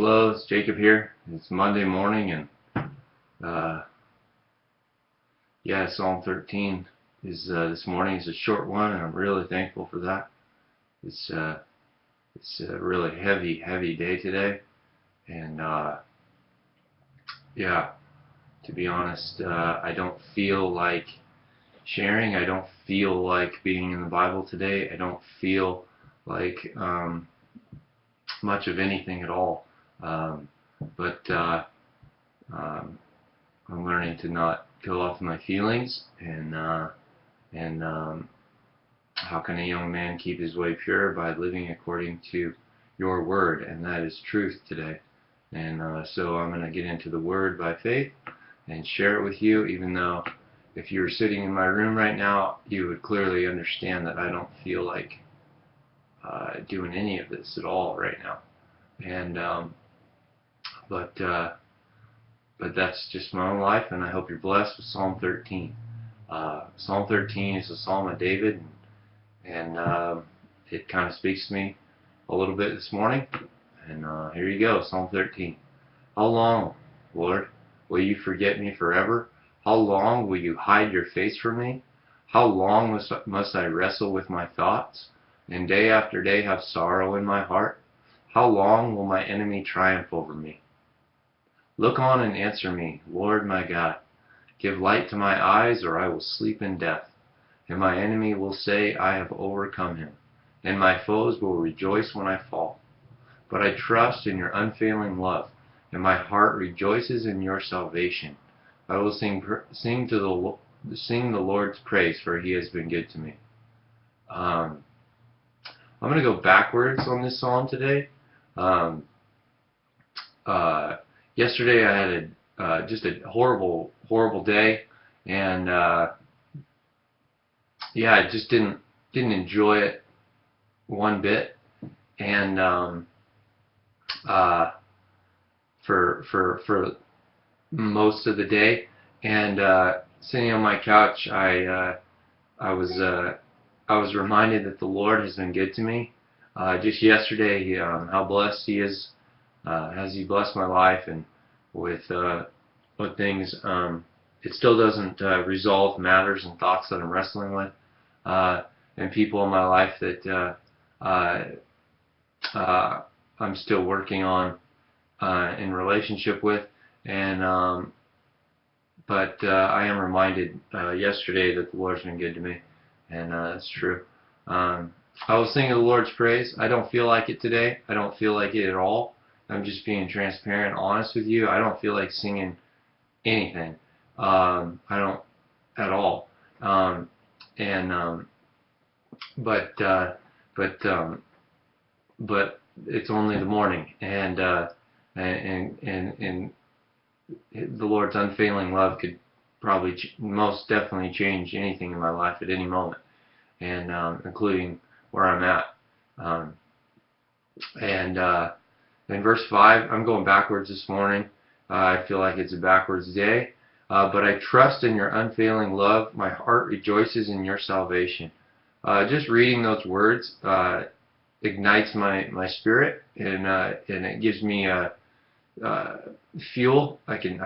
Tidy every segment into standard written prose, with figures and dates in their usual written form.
Hello, it's Jacob here. It's Monday morning, and Psalm 13 is this morning is a short one, and I'm really thankful for that. It's a really heavy day today, and to be honest, I don't feel like sharing. I don't feel like being in the Bible today. I don't feel like much of anything at all. But I'm learning to not go off my feelings, and how can a young man keep his way pure? By living according to your word, and that is truth today. And so I'm going to get into the word by faith and share it with you, even though if you were sitting in my room right now, you would clearly understand that I don't feel like doing any of this at all right now. And but that's just my own life, and I hope you're blessed with Psalm 13. Psalm 13 is a Psalm of David, and it kind of speaks to me a little bit this morning. And here you go, Psalm 13. How long, Lord, will you forget me forever? How long will you hide your face from me? How long must I wrestle with my thoughts, and day after day have sorrow in my heart? How long will my enemy triumph over me? Look on and answer me, Lord my God. Give light to my eyes, or I will sleep in death. And my enemy will say, I have overcome him, and my foes will rejoice when I fall. But I trust in your unfailing love, and my heart rejoices in your salvation. I will sing the Lord's praise, for he has been good to me. I'm going to go backwards on this psalm today. Yesterday I had just a horrible day, and I just didn't enjoy it one bit. And for most of the day, and sitting on my couch, I was reminded that the Lord has been good to me. Just yesterday, how blessed He is. Has He blessed my life, and with things, it still doesn't resolve matters and thoughts that I'm wrestling with, and people in my life that I'm still working on in relationship with, and but I am reminded yesterday that the Lord's been good to me, and that's true. I was singing the Lord's praise. I don't feel like it today. I don't feel like it at all. I'm just being transparent, honest with you. I don't feel like singing anything. I don't at all. But it's only the morning, and the Lord's unfailing love could probably most definitely change anything in my life at any moment, and including where I'm at. In verse 5, I'm going backwards this morning. I feel like it's a backwards day. But I trust in your unfailing love. My heart rejoices in your salvation. Just reading those words ignites my spirit, and it gives me fuel. I can,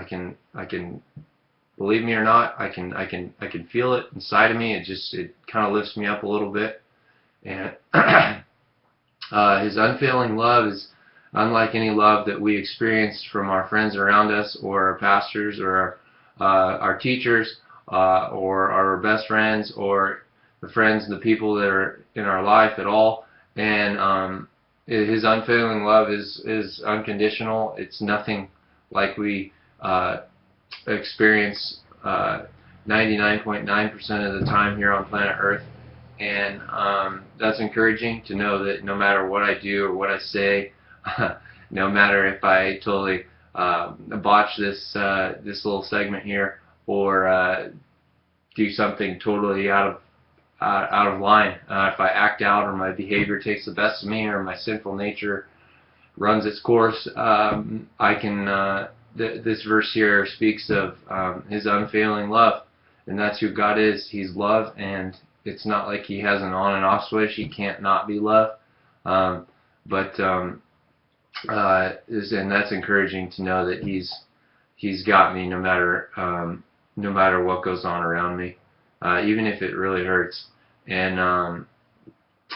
believe me or not, I can feel it inside of me. It kind of lifts me up a little bit. And His unfailing love is unlike any love that we experience from our friends around us, or our pastors, or our teachers, or our best friends, or the friends and the people that are in our life at all. And His unfailing love is unconditional. It's nothing like we experience 99.9% of the time here on planet Earth. And that's encouraging to know that no matter what I do or what I say, no matter if I totally botch this little segment here, or do something totally out of line, if I act out, or my behavior takes the best of me, or my sinful nature runs its course, I can. This verse here speaks of His unfailing love, and that's who God is. He's love, and it's not like He has an on and off switch. He can't not be love. But and that's encouraging to know that He's got me no matter what goes on around me, even if it really hurts. And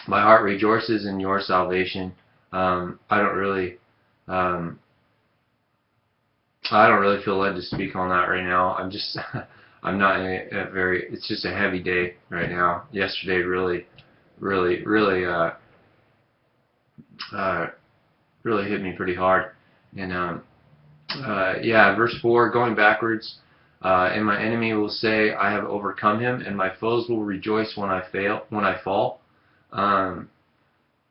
my heart rejoices in your salvation. I don't really um, I don't really feel led to speak on that right now. I'm just I'm not in a very. It's just a heavy day right now. Yesterday really uh, really hit me pretty hard. And yeah, verse 4, going backwards. And my enemy will say, I have overcome him, and my foes will rejoice when I fall. Um,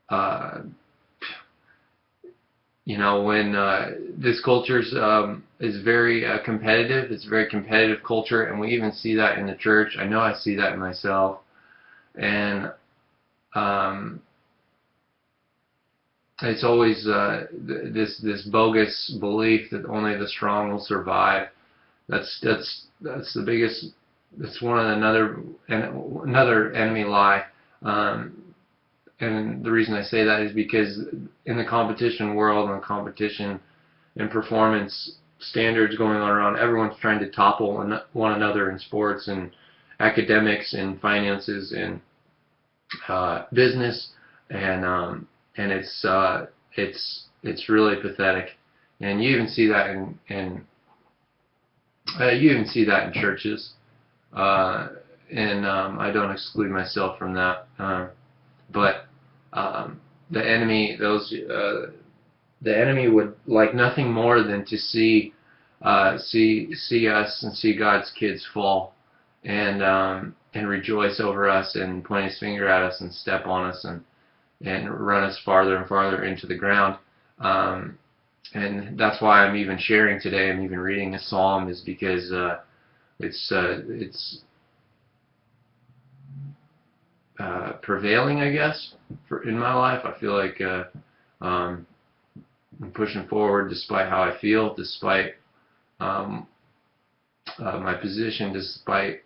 uh, you know, when this culture is very competitive, it's a very competitive culture, and we even see that in the church. I know I see that in myself, and um, it's always this bogus belief that only the strong will survive. That's the biggest. That's one of another enemy lie. Um, and the reason I say that is because in the competition world and competition and performance standards going on around, everyone's trying to topple one another in sports and academics and finances and business, and it's really pathetic. And you even see that in churches, uh, and I don't exclude myself from that. But the enemy, the enemy would like nothing more than to see us and see God's kids fall, and rejoice over us and point his finger at us and step on us and run us farther and farther into the ground. And that's why I'm even sharing today. I'm even reading a psalm, is because it's prevailing, I guess, in my life. I feel like I'm pushing forward despite how I feel, despite my position, despite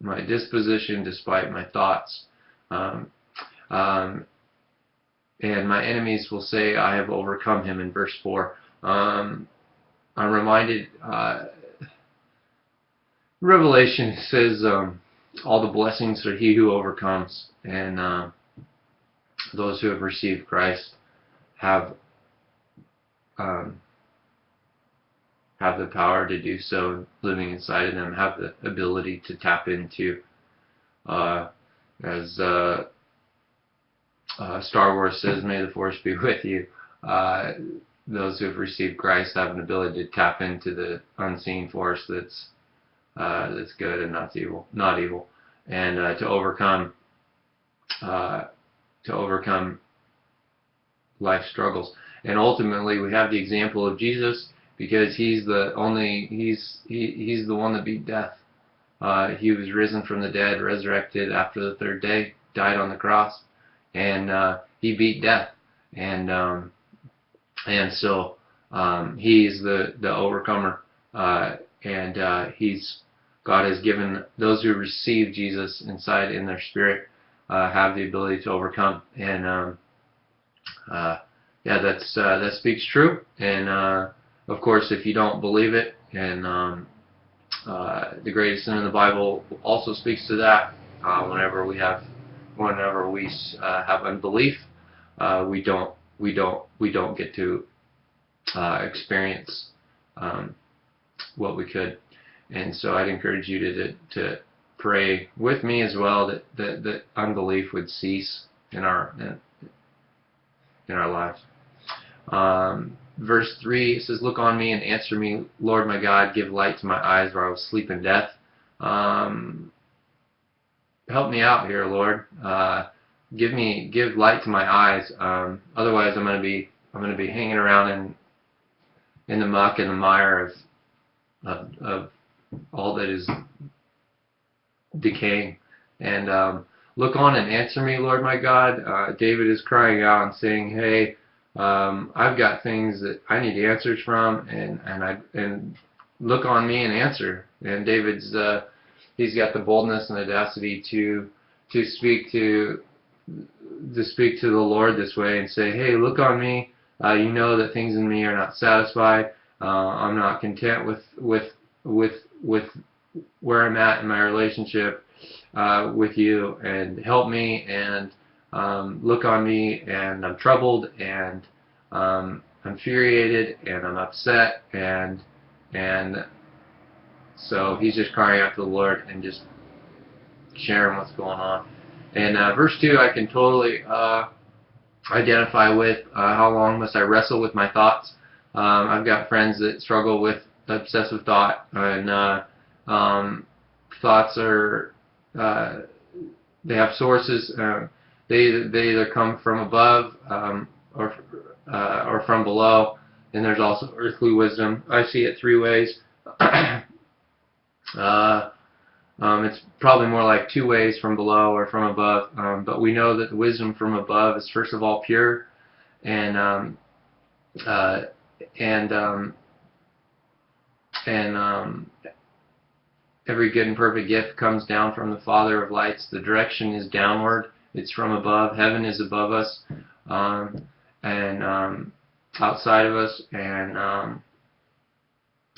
my disposition, despite my thoughts. Um, um, and my enemies will say, I have overcome him, in verse 4. I'm reminded, Revelation says, all the blessings are he who overcomes, and those who have received Christ have have the power to do so, living inside of them, have the ability to tap into, as Star Wars says, may the force be with you. Those who have received Christ have an ability to tap into the unseen force that's good and not evil, and to overcome life struggles. And ultimately, we have the example of Jesus, because he's the one that beat death. He was risen from the dead, resurrected after the third day, died on the cross, and he beat death. And so he's the overcomer, and God has given those who receive Jesus inside in their spirit have the ability to overcome. And yeah, that speaks true. And of course, if you don't believe it, and the greatest sin in the Bible also speaks to that. Whenever we have unbelief, we don't get to experience what we could. And so I'd encourage you to pray with me as well that unbelief would cease in our lives. Verse 3, it says, look on me and answer me, Lord my God, give light to my eyes where I was asleep in death. Help me out here, Lord. Give light to my eyes. Otherwise, I'm going to be hanging around in the muck and the mire of all that is decaying. And look on and answer me, Lord my God. David is crying out and saying, hey, I've got things that I need answers from, and look on me and answer. And David's he's got the boldness and audacity to speak to the Lord this way and say, hey, look on me, You know that things in me are not satisfied. I'm not content with where I'm at in my relationship with you, and help me and look on me, and I'm troubled, and infuriated, and I'm upset, and so he's just crying out to the Lord and just sharing what's going on. And verse 2, I can totally identify with. How long must I wrestle with my thoughts? I've got friends that struggle with obsessive thought, and thoughts are they have sources. They either come from above or from below. And there's also earthly wisdom. I see it three ways. It's probably more like two ways, from below or from above. But we know that the wisdom from above is first of all pure, and uh, and um, and every good and perfect gift comes down from the Father of lights. The direction is downward. It's from above. Heaven is above us, and outside of us, and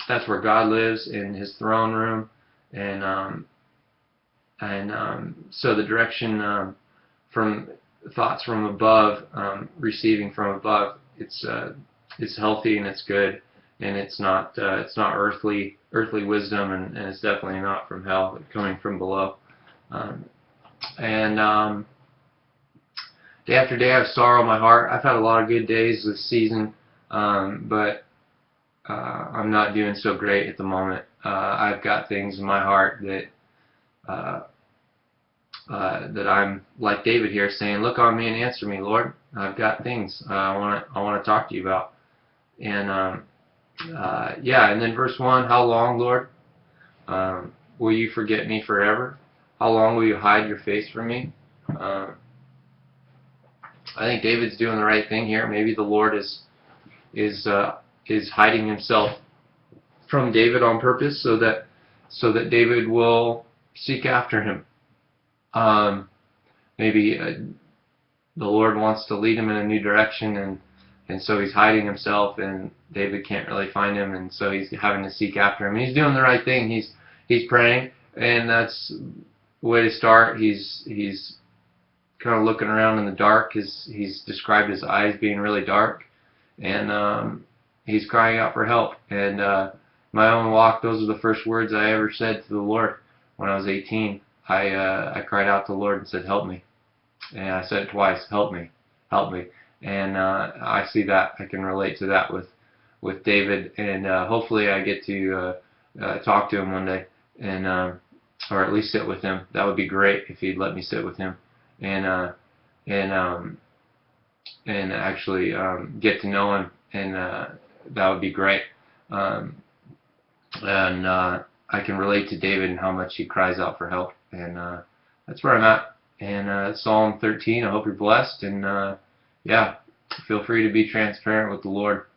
that's where God lives, in His throne room, and so the direction from thoughts from above, receiving from above, it's healthy and it's good, and it's not earthly wisdom, and it's definitely not from hell, it's coming from below. And day after day I have sorrow in my heart. I've had a lot of good days this season, but I'm not doing so great at the moment. I've got things in my heart that that I'm like David here, saying, "Look on me and answer me, Lord. I've got things I want to talk to you about." And yeah, and then verse 1, how long, Lord? Will you forget me forever? How long will you hide your face from me? I think David's doing the right thing here. Maybe the Lord is hiding Himself from David on purpose, so that David will seek after Him. Maybe the Lord wants to lead him in a new direction, and so He's hiding Himself, and David can't really find Him, and so he's having to seek after Him. He's doing the right thing. He's praying, and that's the way to start. He's kind of looking around in the dark. He's described his eyes being really dark, and he's crying out for help. And my own walk, those are the first words I ever said to the Lord when I was 18. I cried out to the Lord and said, "Help me." And I said it twice, "Help me, help me." And I see that. I can relate to that with David, and hopefully I get to talk to him one day, and or at least sit with him. That would be great if he'd let me sit with him, and and actually get to know him, and that would be great. And I can relate to David and how much he cries out for help, and that's where I'm at. And Psalm 13. I hope you're blessed, and yeah, feel free to be transparent with the Lord.